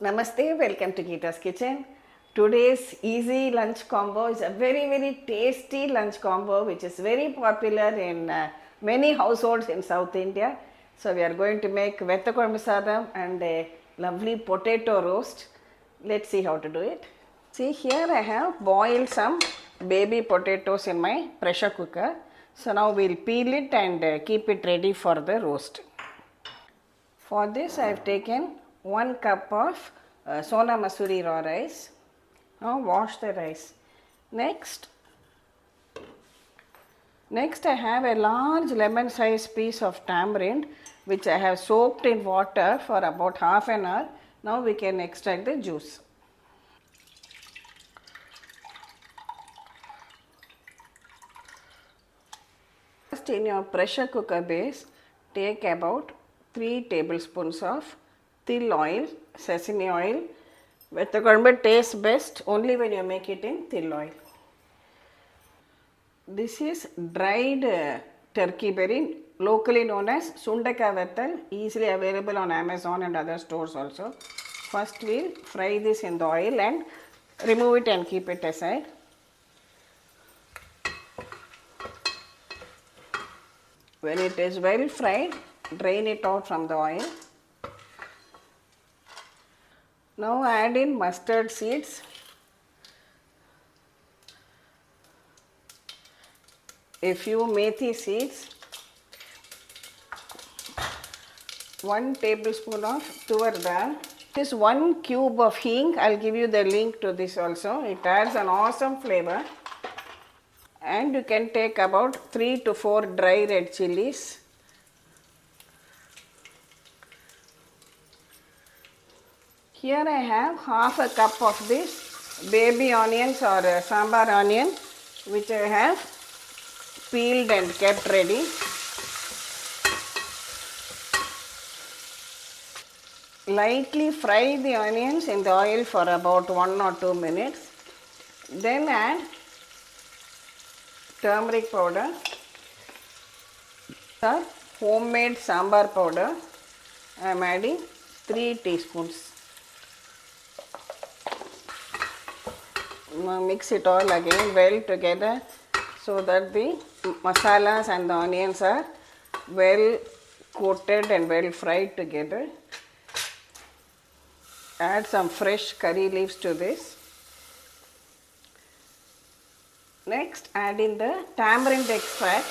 Namaste, welcome to Geeta's Kitchen. Today's easy lunch combo is a very tasty lunch combo which is very popular in many households in South India. So we are going to make Vathakuzhambu Sadam and a lovely potato roast. Let's see how to do it. See, here I have boiled some baby potatoes in my pressure cooker. So now we'll peel it and keep it ready for the roast. For this I have taken 1 cup of Sona Masuri raw rice. Now wash the rice. Next I have a large lemon sized piece of tamarind which I have soaked in water for about half an hour. Now we can extract the juice. First, in your pressure cooker base, take about 3 tablespoons of til oil, sesame oil. Vathakuzhambu tastes best only when you make it in til oil. This is dried turkey berry, locally known as Sundakkai Vathal, easily available on Amazon and other stores also. First we'll fry this in the oil and remove it and keep it aside. When it is well fried, drain it out from the oil. Now add in mustard seeds, a few methi seeds, 1 tablespoon of Tuvar Dal. This 1 cube of Hing, I'll give you the link to this also. It adds an awesome flavor. And you can take about 3 to 4 dry red chillies. Here I have half a cup of this baby onions or sambar onion which I have peeled and kept ready. Lightly fry the onions in the oil for about 1 or 2 minutes. Then add turmeric powder, homemade sambar powder. I am adding 3 teaspoons. Now mix it all again well together so that the masalas and the onions are well coated and well fried together. Add some fresh curry leaves to this. Next, add in the tamarind extract.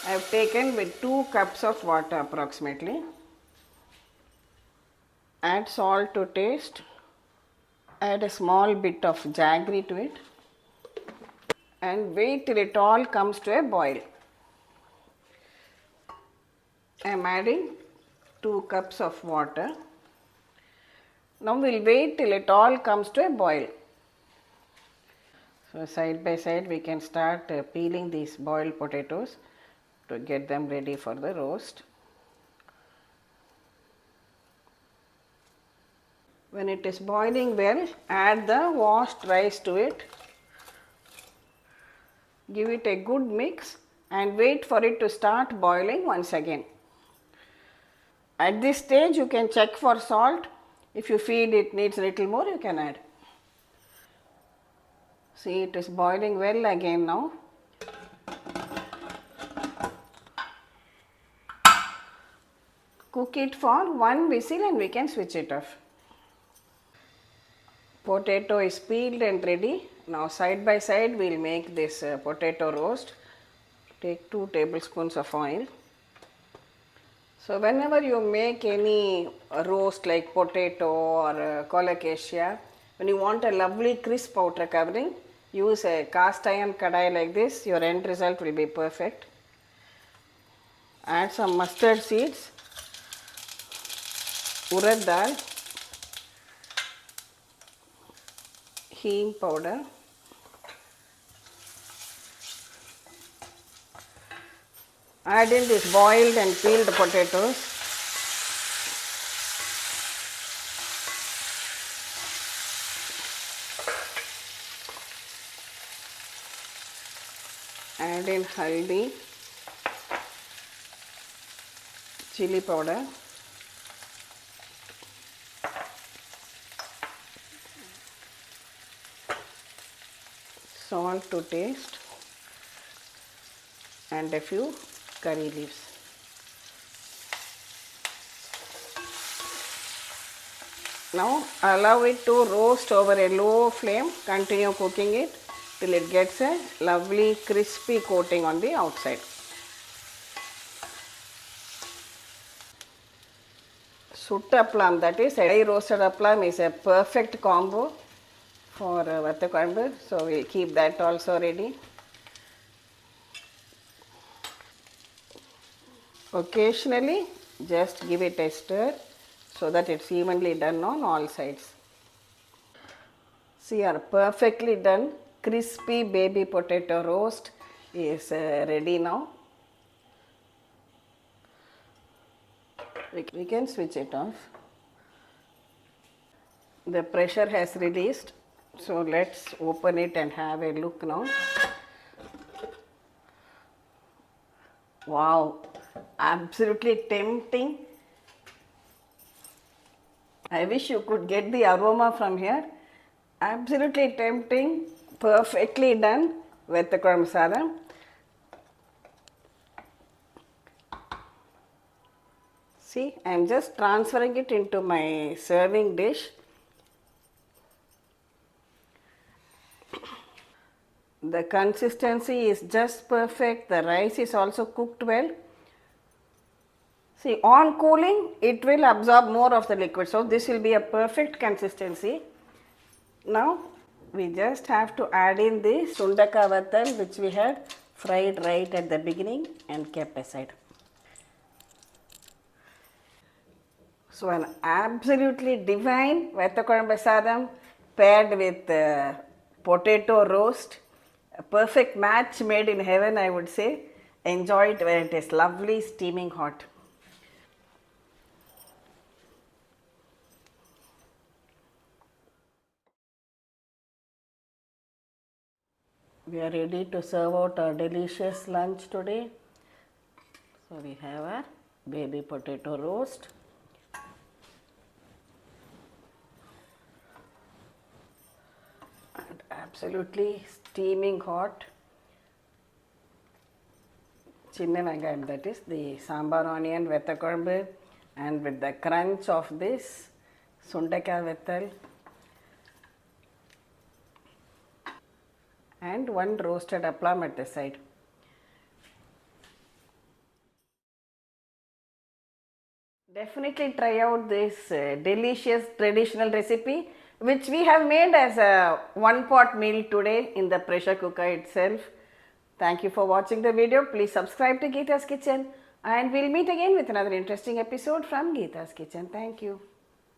I have taken with 2 cups of water approximately. Add salt to taste. Add a small bit of jaggery to it. And wait till it all comes to a boil. I am adding 2 cups of water. Now we will wait till it all comes to a boil. So side by side we can start peeling these boiled potatoes to get them ready for the roast. When it is boiling well, add the washed rice to it. Give it a good mix and wait for it to start boiling once again. At this stage you can check for salt. If you feel it needs a little more, you can add. See, it is boiling well again now. Cook it for 1 whistle and we can switch it off. Potato is peeled and ready. Now side by side we will make this potato roast. Take 2 tablespoons of oil. So whenever you make any roast like potato or colocasia, when you want a lovely crisp outer covering, use a cast iron kadai like this, your end result will be perfect. Add some mustard seeds, urad dal, hing powder, add in this boiled and peeled potatoes. Add in haldi, chilli powder, salt to taste, and a few curry leaves. Now allow it to roast over a low flame. Continue cooking it till it gets a lovely crispy coating on the outside. Sut appalam, that is dry roasted appalam, is a perfect combo for Vathakuzhambu. So we'll keep that also ready. Occasionally just give it a stir so that it's evenly done on all sides. See, our perfectly done crispy baby potato roast is ready now. We can switch it off. The pressure has released, so let's open it and have a look now. Wow, absolutely tempting. I wish you could get the aroma from here. Absolutely tempting, perfectly done with the Sadam. See, I am just transferring it into my serving dish. The consistency is just perfect. The rice is also cooked well. See, on cooling, it will absorb more of the liquid. So, this will be a perfect consistency. Now, we just have to add in the Sundakkai Vathal, which we had fried right at the beginning and kept aside. So, an absolutely divine Vathakuzhambu Sadam paired with potato roast. A perfect match made in heaven, I would say. Enjoy it when it is lovely, steaming hot. We are ready to serve out our delicious lunch today. So we have our baby potato roast. And absolutely steaming hot chinna vengayam, that is the sambar onion Vathakuzhambu, and with the crunch of this Sundakkai Vathal and one roasted appalam at the side. Definitely try out this delicious traditional recipe, which we have made as a one-pot meal today in the pressure cooker itself. Thank you for watching the video. Please subscribe to Geeta's Kitchen, and we'll meet again with another interesting episode from Geeta's Kitchen. Thank you.